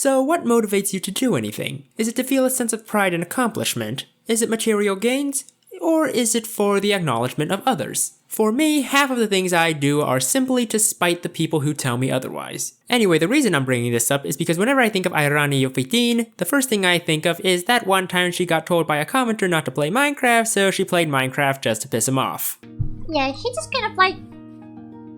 So what motivates you to do anything? Is it to feel a sense of pride and accomplishment? Is it material gains? Or is it for the acknowledgement of others? For me, half of the things I do are simply to spite the people who tell me otherwise. Anyway, the reason I'm bringing this up is because whenever I think of Airani Iofifteen, the first thing I think of is that one time she got told by a commenter not to play Minecraft, so she played Minecraft just to piss him off. Yeah, he just kind of like,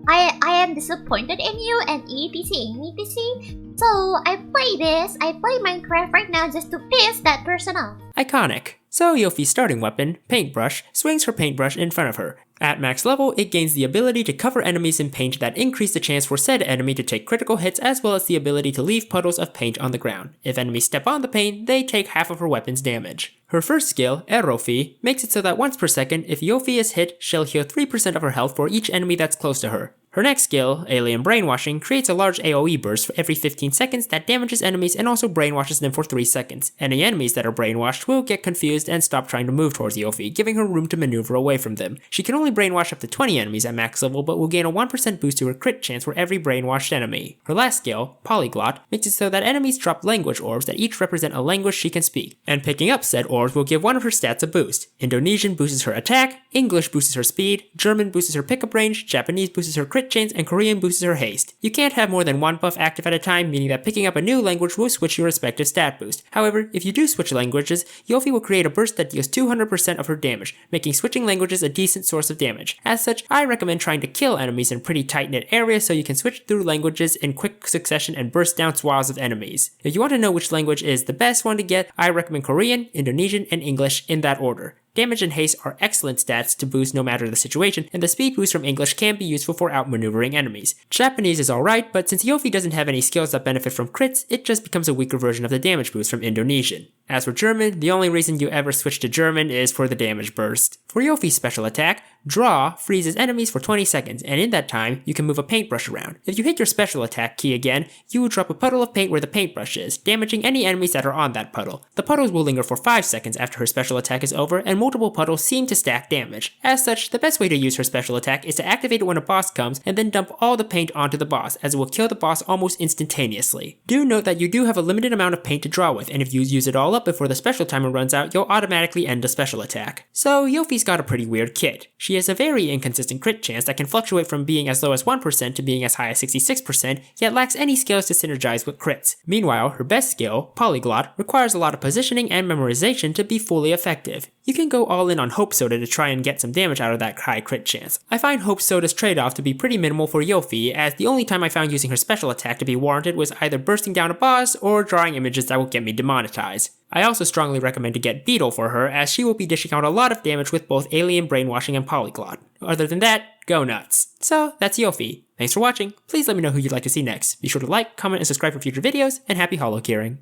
I am disappointed in you and EPC. So I play Minecraft right now just to piss that person off. Iconic. So Iofi's starting weapon, Paintbrush, swings her paintbrush in front of her. At max level, it gains the ability to cover enemies in paint that increase the chance for said enemy to take critical hits, as well as the ability to leave puddles of paint on the ground. If enemies step on the paint, they take half of her weapon's damage. Her first skill, Iofi, makes it so that once per second, if Iofi is hit, she'll heal 3% of her health for each enemy that's close to her. Her next skill, Alien Brainwashing, creates a large AoE burst for every 15 seconds that damages enemies and also brainwashes them for 3 seconds. Any enemies that are brainwashed will get confused and stop trying to move towards Iofi, giving her room to maneuver away from them. She can only brainwash up to 20 enemies at max level, but will gain a 1% boost to her crit chance for every brainwashed enemy. Her last skill, Polyglot, makes it so that enemies drop language orbs that each represent a language she can speak, and picking up said orbs will give one of her stats a boost. Indonesian boosts her attack, English boosts her speed, German boosts her pickup range, Japanese boosts her crit chance, and Korean boosts her haste. You can't have more than one buff active at a time, meaning that picking up a new language will switch your respective stat boost. However, if you do switch languages, Iofi will create a burst that deals 200% of her damage, making switching languages a decent source of damage. As such, I recommend trying to kill enemies in pretty tight-knit areas so you can switch through languages in quick succession and burst down swaths of enemies. If you want to know which language is the best one to get, I recommend Korean, Indonesian, and English in that order. Damage and haste are excellent stats to boost no matter the situation, and the speed boost from English can be useful for outmaneuvering enemies. Japanese is alright, but since Iofi doesn't have any skills that benefit from crits, it just becomes a weaker version of the damage boost from Indonesian. As for German, the only reason you ever switch to German is for the damage burst. For Iofi's special attack, Draw freezes enemies for 20 seconds, and in that time, you can move a paintbrush around. If you hit your special attack key again, you will drop a puddle of paint where the paintbrush is, damaging any enemies that are on that puddle. The puddles will linger for 5 seconds after her special attack is over, and multiple puddles seem to stack damage. As such, the best way to use her special attack is to activate it when a boss comes, and then dump all the paint onto the boss, as it will kill the boss almost instantaneously. Do note that you do have a limited amount of paint to draw with, and if you use it all up before the special timer runs out, you'll automatically end a special attack. So Iofi's got a pretty weird kit. She has a very inconsistent crit chance that can fluctuate from being as low as 1% to being as high as 66%, yet lacks any skills to synergize with crits. Meanwhile, her best skill, Polyglot, requires a lot of positioning and memorization to be fully effective. You can go all in on Hope Soda to try and get some damage out of that high crit chance. I find Hope Soda's trade-off to be pretty minimal for Iofi, as the only time I found using her special attack to be warranted was either bursting down a boss or drawing images that will get me demonetized. I also strongly recommend to get Beetle for her, as she will be dishing out a lot of damage with both Alien Brainwashing and Polyglot. Other than that, go nuts. So, that's Iofi. Thanks for watching. Please let me know who you'd like to see next. Be sure to like, comment, and subscribe for future videos, and happy holocuring.